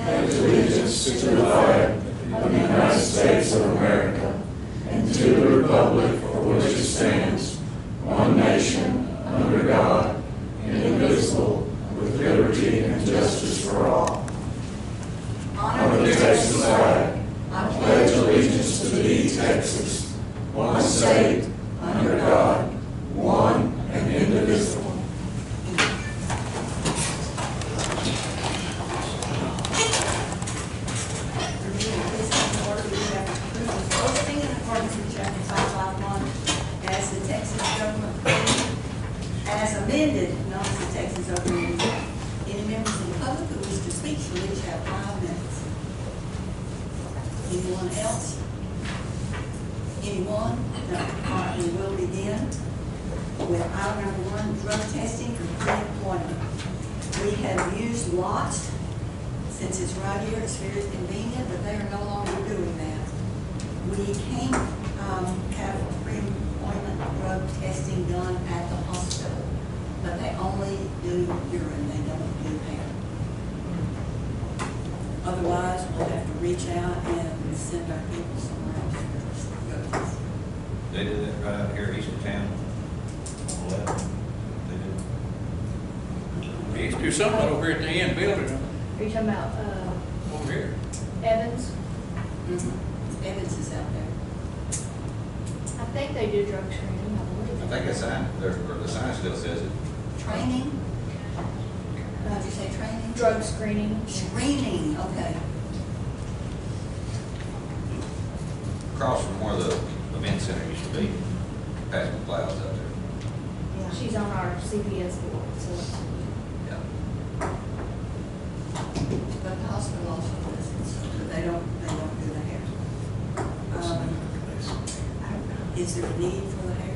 pledge allegiance to the flag of the United States of America and to the republic for which it stands, one nation, under God, indivisible, with liberty and justice for all. Honor the Texas flag. I pledge allegiance to thee, Texas, one state, under God, one and indivisible. As amended, known as the Texas Open Meeting Act. Any members of the public who wish to speak shall each have 5 minutes. Anyone else? Anyone? No. All right, we will begin with item number 1, drug testing for pre-employment. We have used lots since it's right here. It's very convenient, but they are no longer doing that. We can have pre-employment drug testing done at the hospital, but they only do urine, they don't do hair. Otherwise, we'll have to reach out and send our people somewhere else. They did that right out here east of town. On the left. They did. We used to do something over here at the end building, Are you talking about over here. Evans? Evans is out there. I think they do drug screening, I believe. I think the sign, or the sign still says it. Training? Did you say training? Drug screening. Screening, okay. Across from where the event center used to be, past the clouds out there. Yeah. She's on our CPS board, so. Yeah. But the hospital also does it, so they don't do the hair. Is there a need for the hair?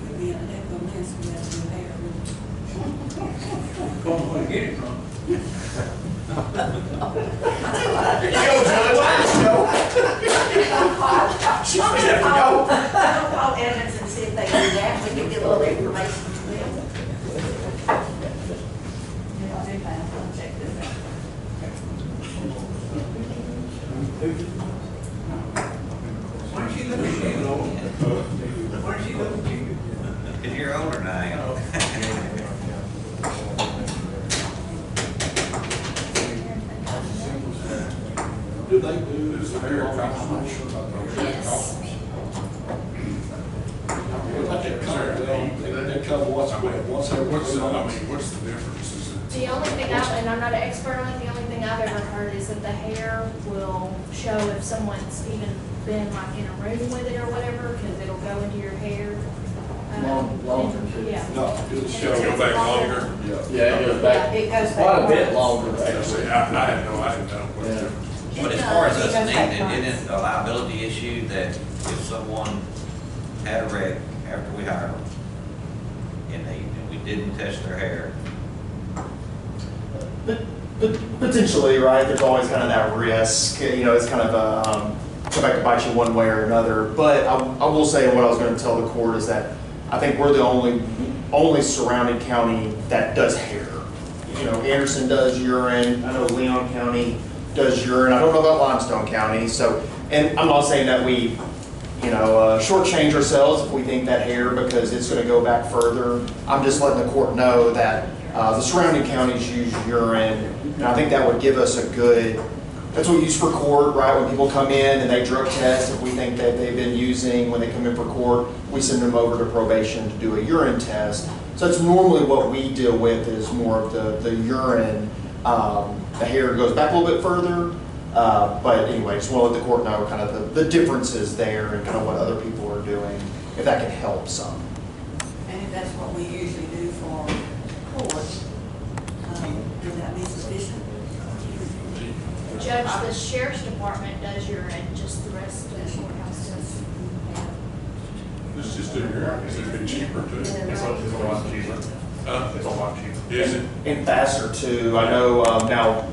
We'd be in a heck of a mess if we had to do hair. Come on, get it from. I'll call Evans and see if they do that. We can get a little information from them. I'll check this out. Why don't you look at you, Lord? Why don't you look at you? Because you're older than I am. Do they do is the hair confirmation? Yes. They come once a week, once every What's the difference? Is it? The only thing and I'm not an expert on it, the only thing I've ever heard is that the hair will show if someone's even been like in a room with it or whatever, because it'll go into your hair. Longer. Yeah. No, it'll show. Go back longer? Yeah. It goes back It goes back. quite a bit longer, I actually. had no idea what the Yeah. difference. But as far as us needing, isn't it a liability issue that if someone had a wreck after we hired them, and we didn't test their hair, Potentially, right? There's always kind of that risk. You know, it's kind of come back to bite you one way or another. But I will say what I was going to tell the court is that I think we're the only surrounding county that does hair. You know, Anderson does urine. I know Leon County does urine. I don't know about Limestone County. So, and I'm not saying that we, shortchange ourselves if we think that hair because it's going to go back further. I'm just letting the court know that the surrounding counties use urine, and I think that would give us a good, that's what we use for court, right? When people come in and they drug test, if we think that they've been using, when they come in for court, we send them over to probation to do a urine test. So that's normally what we deal with is more of the urine. The hair goes back a little bit further, but anyway, just want to let the court know kind of the differences there and kind of what other people are doing, if that can help some. And if that's what we usually do for court, would that be sufficient? Judge, the sheriff's department does urine, just the rest of the courthouse does. Let's just do your, it's a bit cheaper too. It's a lot cheaper. It's a lot cheaper. Is it? And faster too. I know now,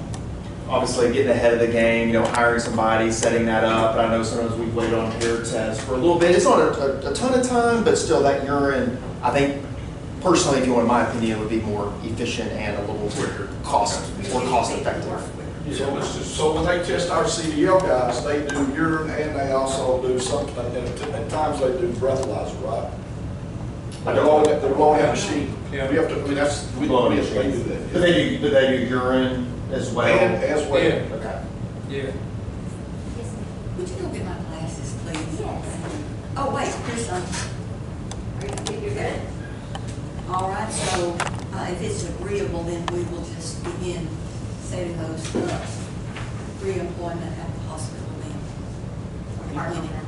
obviously getting ahead of the game, hiring somebody, setting that up. But I know sometimes we wait on hair tests for a little bit. It's not a ton of time, but still that urine, I think personally, if you want my opinion, it would be more efficient and a little Quicker. more cost effective. So when they test our CDL guys, they do urine and they also do something, and at times they do breathalyzer, right? I don't know. They're blowing a machine. Yeah. We have to, I mean, that's, we Blowing do machines. that. Do they do urine as well? And as well. Yeah. Okay. Yeah. Would you go get my glasses, please? Yes. Oh, wait, here's some. You're good. All right, so if it's agreeable, then we will just begin setting those re-employment at the hospital then. Mark on that.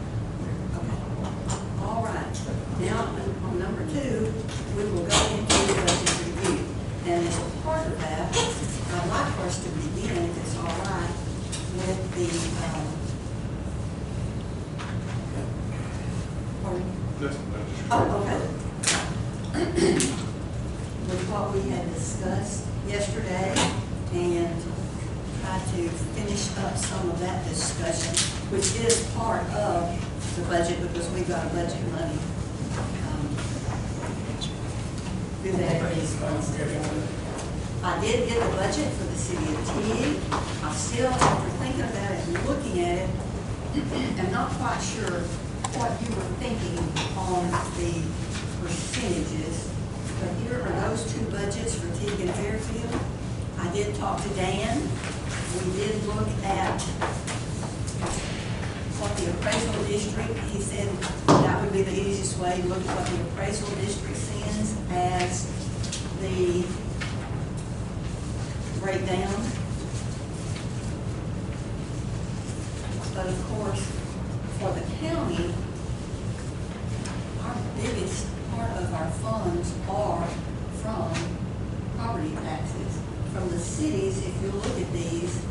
Okay. All right. Now, on number 2, we will go into the budget review. And as a part of that, I'd like for us to begin, if it's all right, with the, pardon? That's just. Oh, okay. With what we had discussed yesterday and try to finish up some of that discussion, which is part of the budget because we've got a budget money. Do that every month. I did get the budget for the city of Teague. I still, after thinking about it and looking at it, am not quite sure what you were thinking on the percentages, but here are those 2 budgets for Teague and Fairfield. I did talk to Dan. We did look at what the appraisal district, he said that would be the easiest way to look at what the appraisal district sends as the breakdown. But of course, for the county, our biggest part of our funds are from property taxes. From the cities, if you look at these,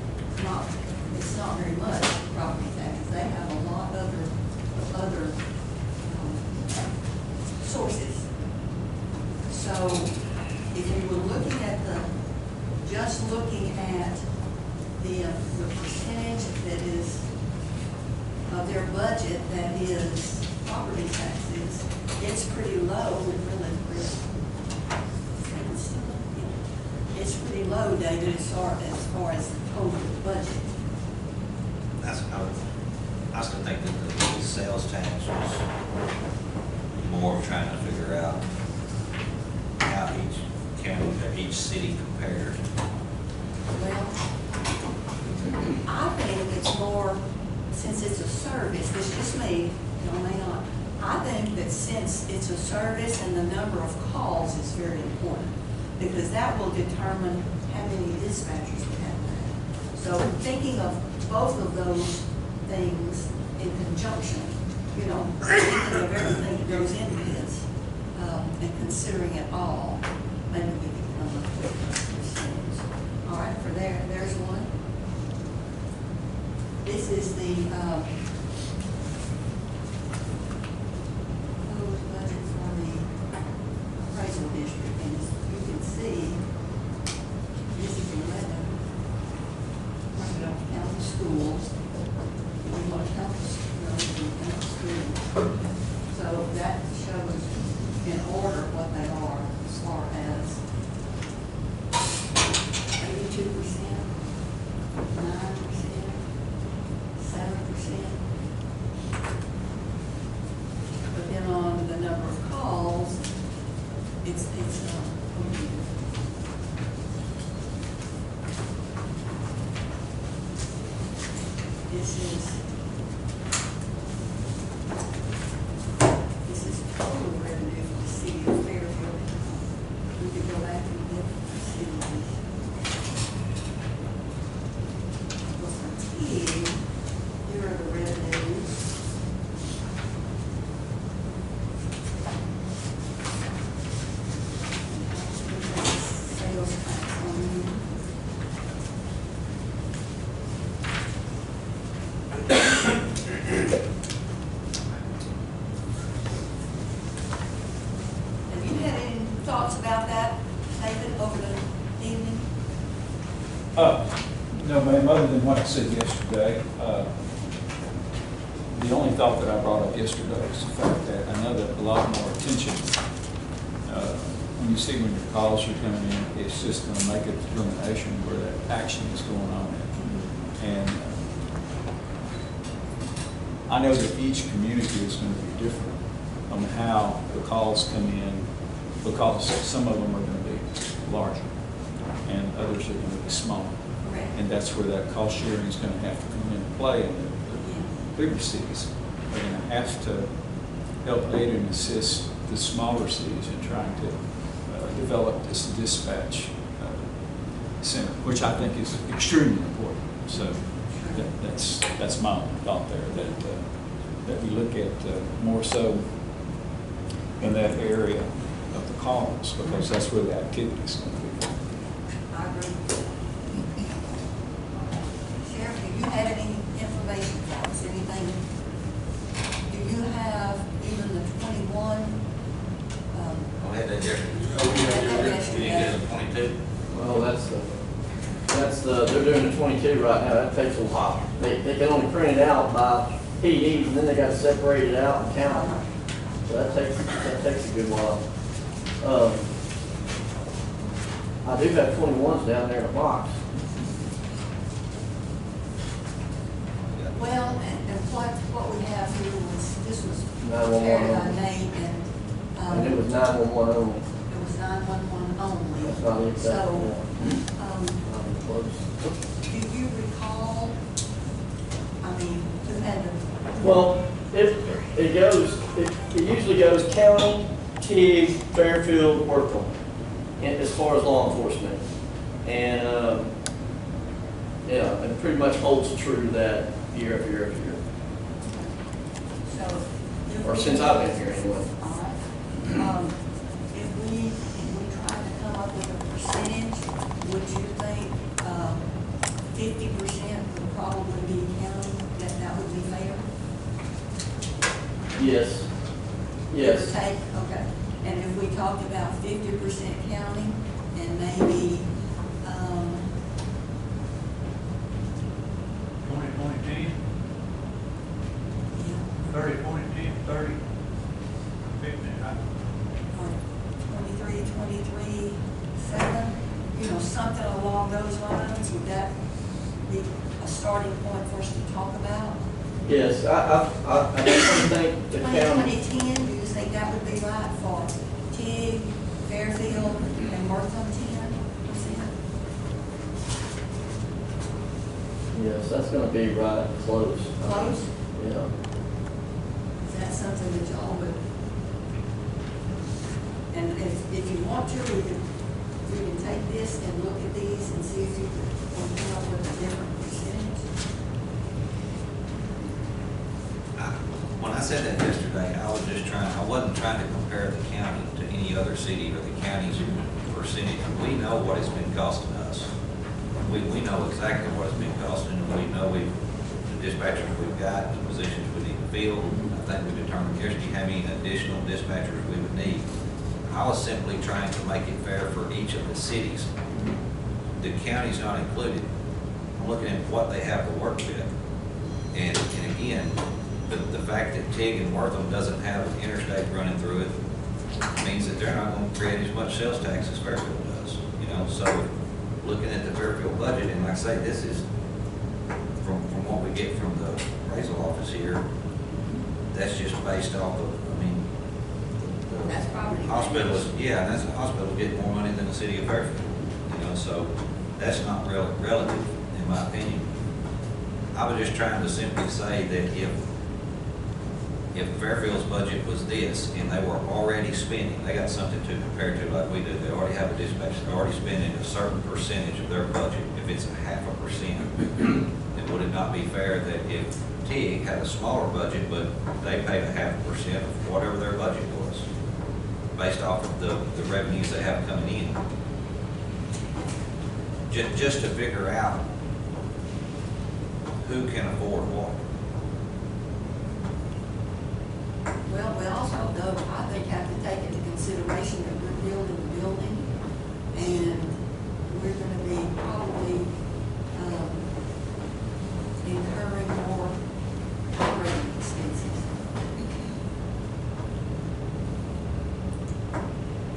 it's not very much property taxes. They have a lot of other sources. So if you were looking at just looking at the percentage that is of their budget that is property taxes, it's pretty low. It's pretty low, David, as far as the total budget. I still think that the sales tax was more of trying to figure out how each county or each city compared. Well, I think it's more, since it's a service, this is just me, you may not. I think that since it's a service and the number of calls is very important, because that will determine how many dispatchers we have. So thinking of both of those things in conjunction, thinking of everything that goes into this, and considering it all, maybe we can come up with a percentage. All right, for there's one. This is the proposed budget for the appraisal district, and as you can see, this is 11. I'm going to count the schools. We want to count the schools. So that shows in order what they are as far as 82%, 9%, 7%. But then on the number of calls, it's this is total revenue for the city of Fairfield. We could go back and look at the cities. Well, for Teague, here are the revenues. Sales tax on them. Have you had any thoughts about that, David, over the evening? No, ma'am, other than what I said yesterday. The only thought that I brought up yesterday is the fact that I know that a lot more attention when you see when your calls are coming in, it's just gonna make a determination where that action is going on at. And I know that each community is gonna be different on how the calls come in, because some of them are gonna be larger and others are gonna be smaller. Correct. And that's where that cost sharing is gonna have to come into play. And the bigger cities are gonna have to help aid and assist the smaller cities in trying to develop this dispatch center, which I think is extremely important. So that's my thought there, that we look at more so in that area of the calls, because that's where the activity is going to be. I agree. Sheriff, do you have any information for us, anything? Do you have even the 21? Go ahead, that's You You didn't get the 22? Well, they're doing the 22 right now. That takes a while. They can only print it out by PDs, and then they got to separate it out and count it. So that takes a good while. I do have 21s down there in a box. Well, and what we have here was, this was 911 prepared by only. name, And it was 911 only. it was 911 only. That's not the exact, So, not even close. do you recall, I mean, who had the? Well, it usually goes county, TIG, Fairfield, Wortham, and as far as law enforcement. And, yeah, it pretty much holds true that year after year after year. So. Or since I've been here anyway. All right. If we tried to come up with a percentage, would you think 50% would probably be county, that would be fair? Yes. Give or Yes. take, okay. And if we talked about 50% county and maybe, 20, 10, yeah, 30, 20, 10, 30, 50, or 23, 7, something along those lines, would that be a starting point for us to talk about? Yes, I definitely think the 20, county, 2010, do you think that would be right for TIG, Fairfield, and Wortham 10%? yes, that's gonna be right close. Close? Yeah. Is that something that y'all would? And if you want to, we can take this and look at these and see if you can come up with a different percentage. When I said that yesterday, I wasn't trying to compare the county to any other city or the county's percentage. We know what it's been costing us. We know exactly what it's been costing, and we know the dispatchers we've got, the positions we need to fill. I think we determined yesterday how many additional dispatchers we would need. I was simply trying to make it fair for each of the cities. The county's not included. I'm looking at what they have to work with. And again, the fact that TIG and Wortham doesn't have an interstate running through it means that they're not going to create as much sales tax as Fairfield does. So looking at the Fairfield budget, and like I say, this is from what we get from the appraisal office here, that's just based off of, That's probably. hospitals, yeah, and that's, the hospital get more money than the city of Fairfield, so that's not relative, in my opinion. I was just trying to simply say that if Fairfield's budget was this, and they were already spending, they got something to compare to like we do, they already have a dispatch, they're already spending a certain percentage of their budget, if it's 0.5%, then would it not be fair that if TIG had a smaller budget, but they paid 0.5% of whatever their budget was, based off of the revenues they have coming in? Just to figure out who can afford what. Well, we also, though, I think have to take into consideration that we're building a building, and we're gonna be probably, incurring more operating expenses.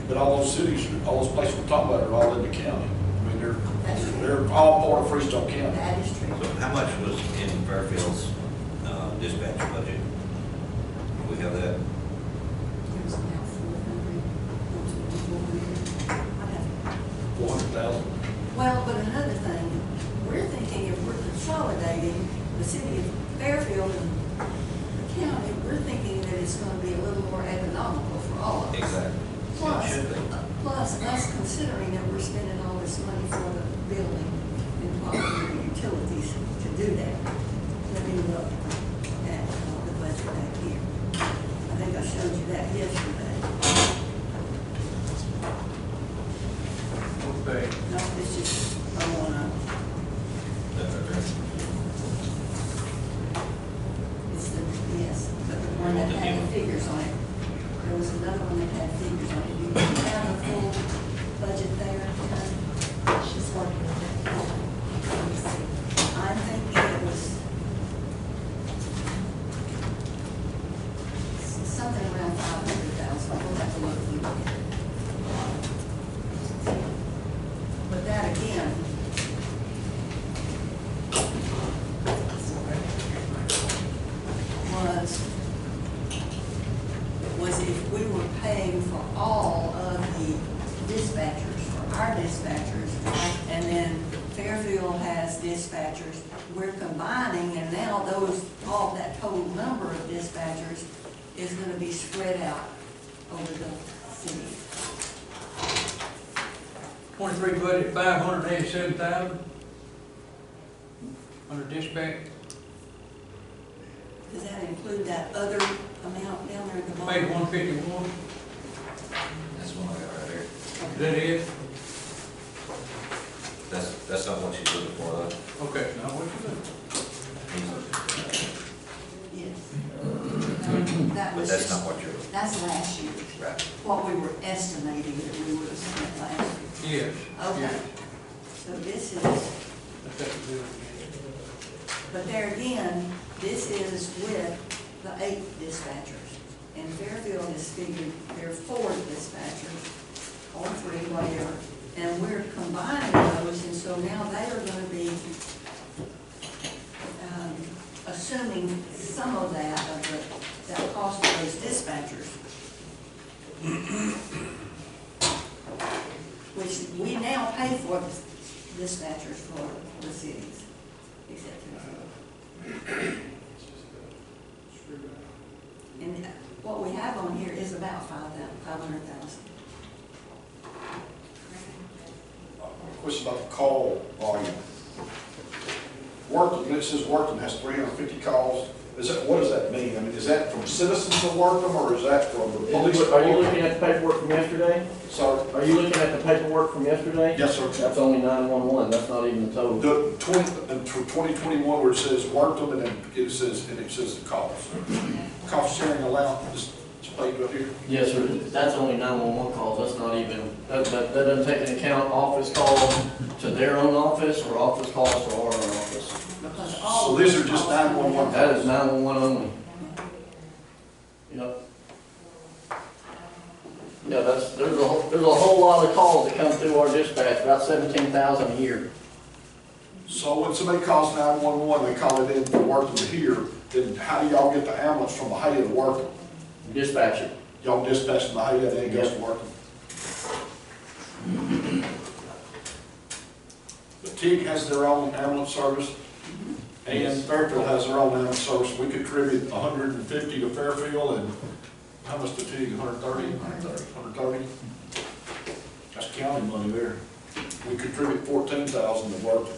But all those those cities, all those places we're talking about are all in the county. I mean, they're all part of Freestone County. That is true. So how much was in Fairfield's dispatch budget? Do we have that? It was about 400,000. Well, but another thing, we're thinking if we're consolidating the city of Fairfield and the county, we're thinking that it's gonna be a little more economical for all of us. Exactly. It Plus, should be. plus us considering that we're spending all this money for the building and probably the utilities to do that. Let me look at the budget back here. I think I showed you that yesterday. Okay. No, it's just, I wanna, That's right there. it's the, yes, but the one that had the figures on it. There was another one that had figures on it. You have a full budget there, she's working on it. I'm thinking it was something around 500,000. We'll have to look through it. But that again, was if we were paying for all of the dispatchers, for our dispatchers, and then Fairfield has dispatchers, we're combining, and now all that total number of dispatchers is gonna be spread out over the city. 23 budget, 587,000 under dispatch. Does that include that other amount down there at the bottom? Page 151, That's one I got right here. is that it? That's not what she's looking for, though. Okay, now what you doing? Yes. That But was that's just, not what you're, that's last year, right. what we were estimating that we would have spent last year. Yes. Okay. Yes. So this is, That's what you do. but there again, this is with the 8 dispatchers. And Fairfield is figured, there are 4 dispatchers, or 3, whatever. And we're combining those, and so now they are gonna be, assuming some of that, that cost of those dispatchers. Which we now pay for the dispatchers for the cities, except for. And what we have on here is about 500,000. Question about the call volume. Workton, it says Workton has 350 calls. What does that mean? I mean, is that from citizens of Workton, or is that from the police? Are you looking at the paperwork from yesterday? Sorry? Are you looking at the paperwork from yesterday? Yes, sir. That's only 911, that's not even the total. The 2021, where it says Workton, and then it says the calls. Cost sharing allowance, this page right here. Yes, sir, that's only 911 calls, that's not even, that doesn't take into account office calls to their own office or office calls to our own office. Because all So of these those are just calls- 911. That is 911 only. Yep. Yeah, there's a whole lot of calls that come through our dispatch, about 17,000 a year. So when somebody calls 911, they call it in from Workton to here, then how do y'all get the ambulance from Bahia to Workton? Dispatcher. Y'all dispatch from Bahia, then it goes to Workton? The TIG has their own ambulance service, and Fairfield has their own ambulance service. We contribute 150 to Fairfield, and how much to TIG, 130? 130. That's county money there. We contribute 14,000 to Workton.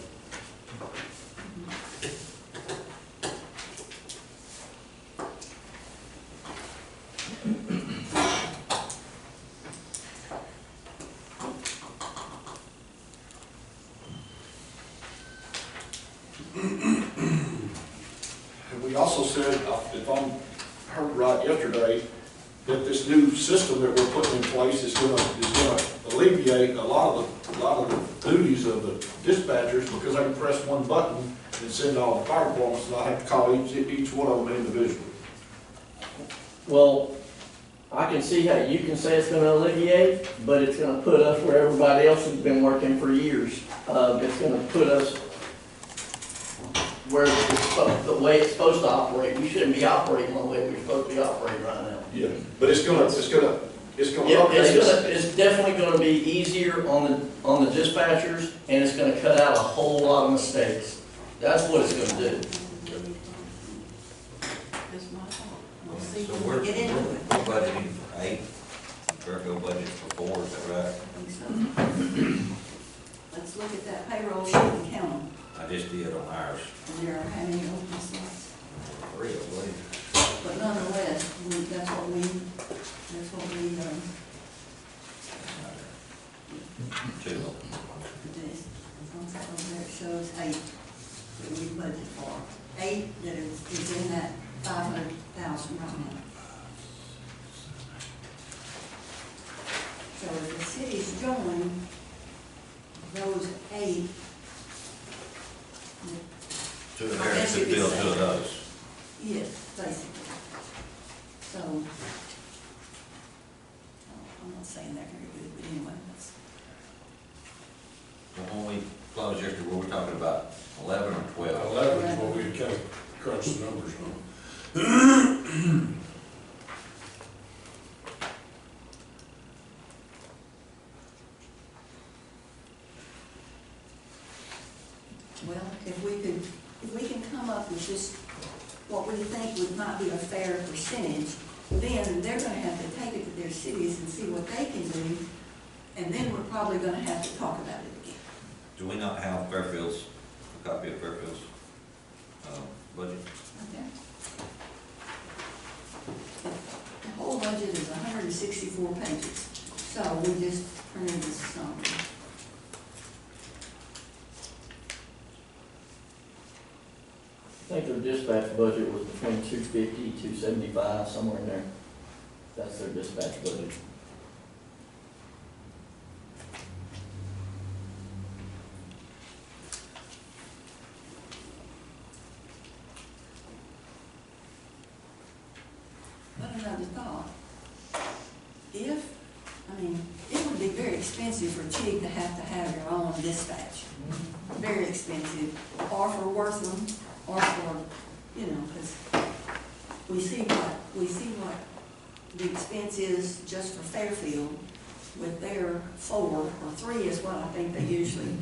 And we also said, if I'm heard right yesterday, that this new system that we're putting in place is gonna alleviate a lot of the duties of the dispatchers, because I can press one button and send all the fire departments, and I have to call each one of them individually. Well, I can see how you can say it's gonna alleviate, but it's gonna put us where everybody else has been working for years. It's gonna put us where the way it's supposed to operate. We shouldn't be operating the way we're supposed to be operating right now. Yeah, but it's gonna, Yeah, it's definitely gonna be easier on the dispatchers, and it's gonna cut out a whole lot of mistakes. That's what it's gonna do. That's my thought. We'll see So when we get into it. we're budgeting for 8, Fairfield budget for 4, is that right? I think so. Let's look at that payroll sheet and count them. I just did on ours. And there are how many open slots? 3, I believe. But nonetheless, that's what we, 2. this, over there, it shows 8 that we budget for. 8 that is in that 500,000 right now. So if the city's join those 8, Two of theirs could build 2 of those. yes, basically. So, I'm not saying they're very good, but anyway, that's. When we closed yesterday, were we talking about 11 or 12? 11 is what we kind of crunched the numbers on. Well, if we can come up with just what we think would might be a fair percentage, then they're gonna have to take it to their cities and see what they can do, and then we're probably gonna have to talk about it again. Do we not have Fairfield's, a copy of Fairfield's budget? Okay. The whole budget is 164 pages, so we just printed this summary. I think their dispatch budget was between 250, 275, somewhere in there. That's their dispatch budget. But another thought, it would be very expensive for Chig to have your own dispatch. Very expensive, or for Wortham, or for, because we see what the expense is just for Fairfield with their 4, or 3 is what I think they usually,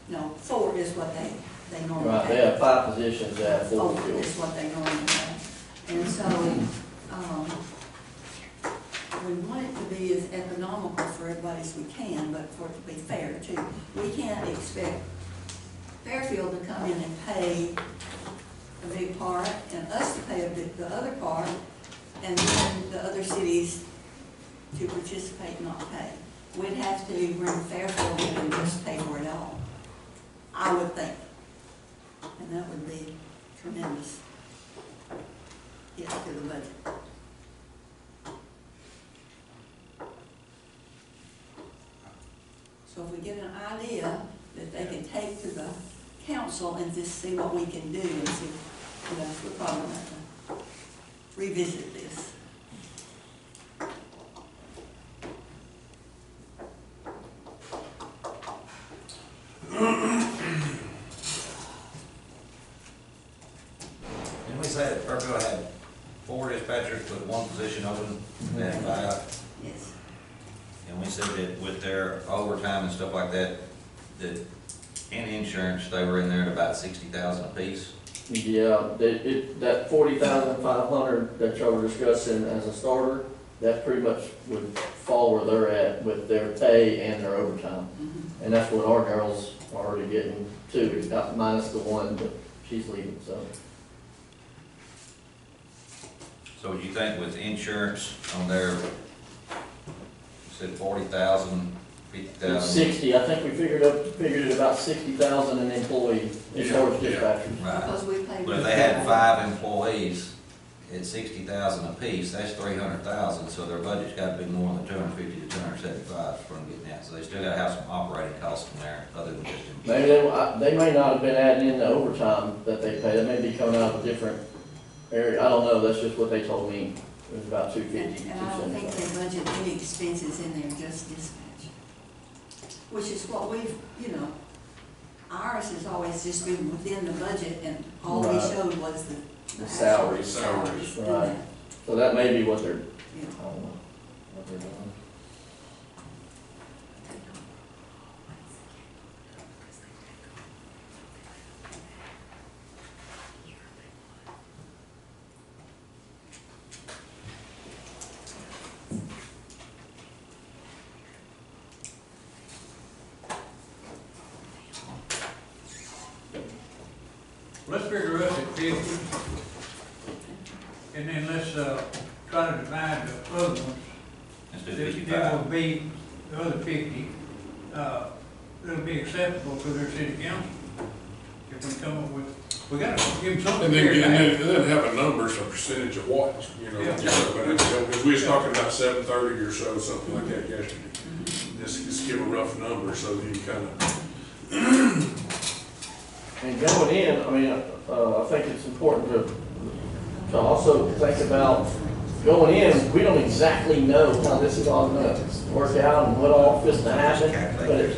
no, 4 is what they normally have. Right, they have 5 positions at 4 4 fields. is what they normally have. And so, we want it to be as economical for everybody as we can, but for it to be fair too. We can't expect Fairfield to come in and pay a big part, and us to pay the other part, and then the other cities to participate and not pay. We'd have to bring Fairfield in and just pay for it all, I would think. And that would be tremendous hit to the budget. So if we get an idea that they can take to the council and just see what we can do and see, we're probably going to revisit this. Didn't we say that Fairfield had 4 dispatchers with 1 position open, and 5? Yes. And we said that with their overtime and stuff like that, that in insurance, they were in there at about 60,000 apiece. Yeah, that 40,500 that y'all were discussing as a starter, that pretty much would fall where they're at with their pay and their overtime. Mm-hmm. And that's what our girls are already getting too, minus the one, but she's leaving, so. So you think with insurance on their, you said 40,000, 50,000? 60, I think we figured it about 60,000 an employee as far as dispatchers. Right. Because we pay. But if they had 5 employees at 60,000 apiece, that's 300,000, so their budget's gotta be more than 250 to 275 is what I'm getting at. So they still gotta have some operating costs in there, other than just. Maybe they may not have been adding in the overtime that they pay, they may be coming out of a different area, I don't know, that's just what they told me. It was about 250. And I don't think they budget any expenses in there, just dispatch. Which is what we've, ours has always just been within the budget, and all we Right. showed was the The actual salaries. salaries. in Right. that. So that may be what they're, Yeah. I don't know, what they're doing. Let's figure us at 50. And then let's, try to divide the other ones. Let's do That will 55. be, the other 50, it'll be acceptable to their city council. If we come up with, we gotta give them something. And then, to and carry then, and then have a numbers, a percentage of what, Yeah. because we was talking about 730 or so, something like that yesterday. Just give a rough number so that you kind of, And going in, I mean, I think it's important to also think about going in, we don't exactly know how this is all gonna work out and what all is to happen.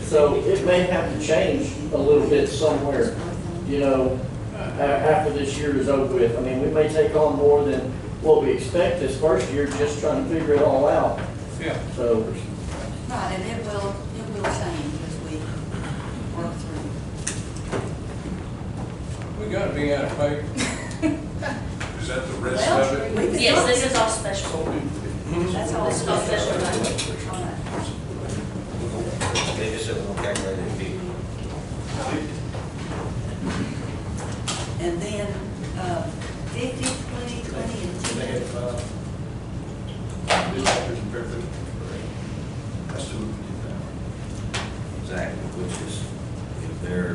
So it may have to change a little bit somewhere, after this year is over with. I mean, we may take on more than what we expect this first year, just trying to figure it all out. Yeah. So, Right, and it will change as we work through. We gotta be out of paper. is that the rest of it? We could Yes, talk- this is all special. That's all This is all special. All right. They just said we're gonna calculate it at 50. And then, 50, 20, 20, and They 10. have, dispatchers and Fairfield. That's the movie. Exactly, which is, if their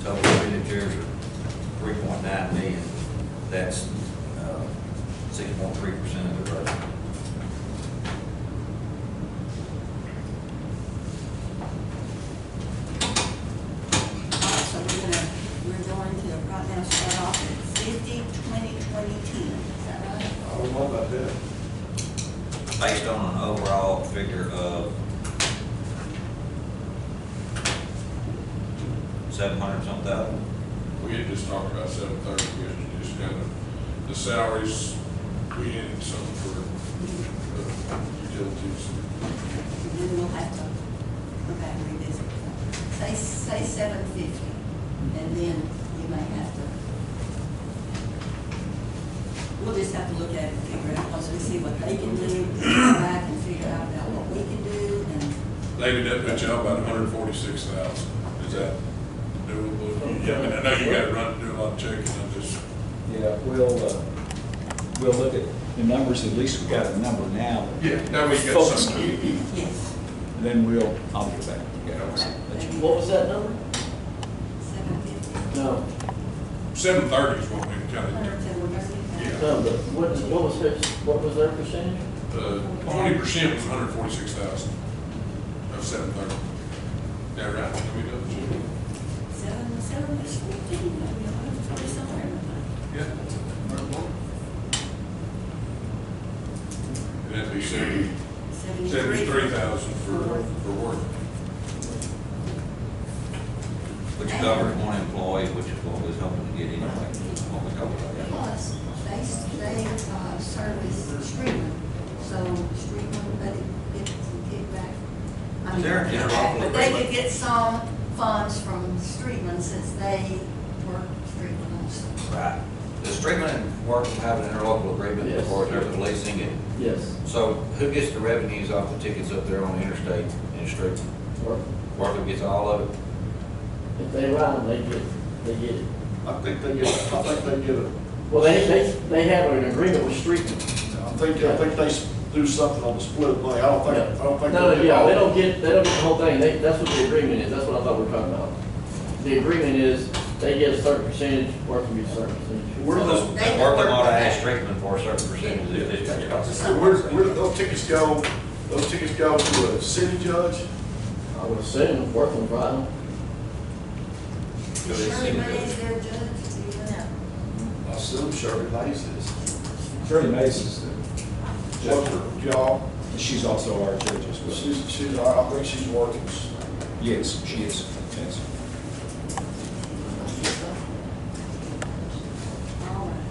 total expenditures are 3.9 million, that's 6.3% of the budget. So we're going to right now start off at 50, 20, 20, 10. Is that right? I don't know about that. Based on an overall figure of 700-something thousand. We had just talked about 730 yesterday, just kind of, the salaries, we needed some for utilities. And then we'll have to go back and revisit. Say 750, and then you may have to, we'll just have to look at it and figure out, once we see what they can do, come back and figure out about what we can do, and Lady, that put you up about 146,000. Is that doable? Yeah, I mean, I know you gotta run, do a lot of checking, I just, Yeah, we'll look at the numbers, at least we got a number now. yeah, now we got Focus. something. yes, Then I'll get back. Yeah, let you- what was that number? 750. No, 730 is what we kind of, 130. yeah. no, but what was their percentage? 20% was 146,000 of 730. That right? Can we double check? 7 is 14, maybe 140 somewhere. Yeah. And that'd be 73,000 for work. Which covers one employee, which is what we was hoping to get anyway, what we talked about. Plus, they service Streetman, so Streetman, they get some kickback. I mean, Sure, yeah. But they could get some funds from Streetman since they work Streetman also. Right. Does Streetman work have an interlocal agreement Yes. before they're leasing it? Yes. So who gets the revenues off the tickets up there on the interstate in Streetman? Or Worker gets all of it? if they ride them, they get it. I think they get it. Well, they have an agreement with Streetman. I think they do something on the split of money. I don't think. No, yeah, they don't get the whole thing. That's what the agreement is. That's what I thought we were talking about. The agreement is they get a certain percentage, worker gets a certain percentage. Where So those, They worker work ought to with ask that. Streetman for a certain percentage of the dispatch costs. where do those tickets go? Those tickets go to a city judge? I would assume working right them. Shirley May's their judge, do you know? I assume Shirley Mays is. Shirley Mays is What's her job? She's also our judge as well. I think she's working. Yes, she is, yes. All right.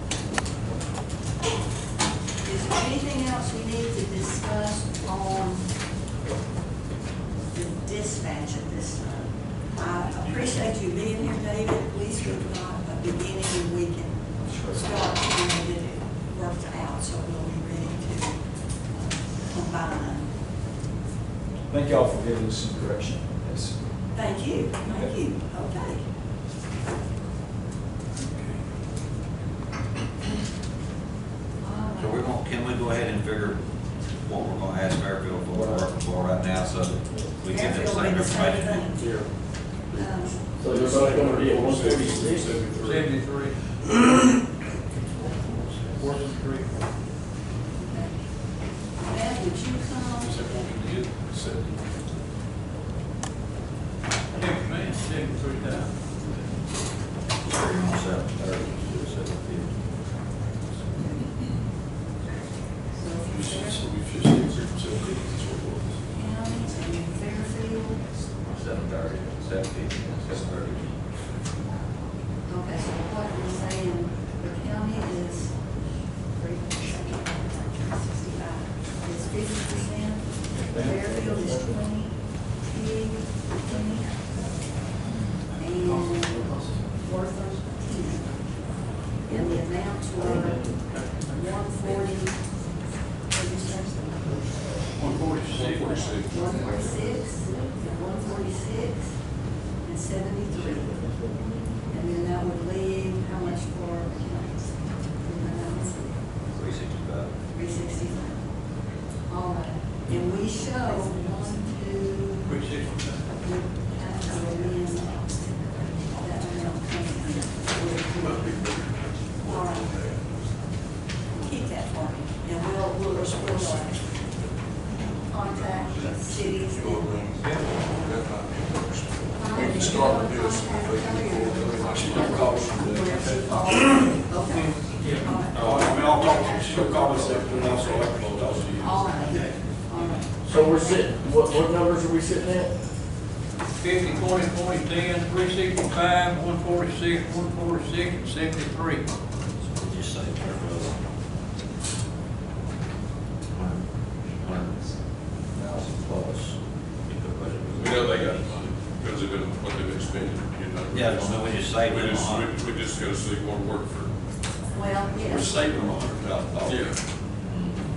Is there anything else we need to discuss on the dispatch at this time? I appreciate you being here, David. At least we've got a beginning and we can start trying to get it worked out, so we'll be ready to combine. Thank y'all for giving us some direction. Yes. Thank you, thank you. Okay. So we're going, can we go ahead and figure what we're going to ask Fairfield for, we're working for right now, so that we get the Fairfield same will be the same information? thing. So they're both gonna be at 146? 73. 43. Matt, would you come? Is that what we did? Said, Next man, 73,000. Sure, you're on 730, you should have said 50. So if we you should, share so we should stay 750, that's what it was. counties and Fairfield. 730, 750, 730. Okay, so what we're saying, the county is 65, is 50%, Fairfield is 20, Pig, 20, and Wortham, 10. And the amounts were 140, what did you say? 146. 146, 146, and 73. And then that would leave how much for counties? 365. 365. All right. And we show 1, 2, 365. all right. Keep that for me, and we'll contact cities. We can start with this, and we can She don't call us. Where she calls. Okay. All right. I mean, I'll talk to you, she'll call us after, and also I can talk to you. All right. All right. So we're sitting, what numbers are we sitting at? 50, 40, 40, 10, 365, 146, 146, and 73. So we just say Fairfield. 100,000 plus. You put budget. We know they got the money, because they've been, what they've been spending, you know. Yeah, I mean, we just saved We them just, a lot. we just gotta see what work for, Well, We're yes. saving them $100,000. yeah.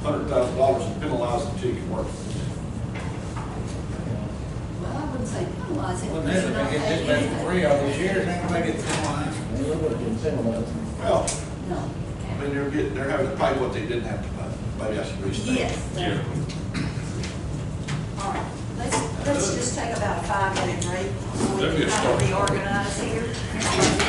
$100,000 and penalizing ticket work. Well, I wouldn't say penalize it. Well, because then you're not they get paying this back anything. for free all these years, ain't gonna make it 10 lines. We're gonna get penalized. Well, No. I mean, they're having to pay what they didn't have to pay. Maybe I should restate. Yes. Yeah. All right. Let's just take about a 5-minute break. So we That'd be can a kind of start. reorganize here.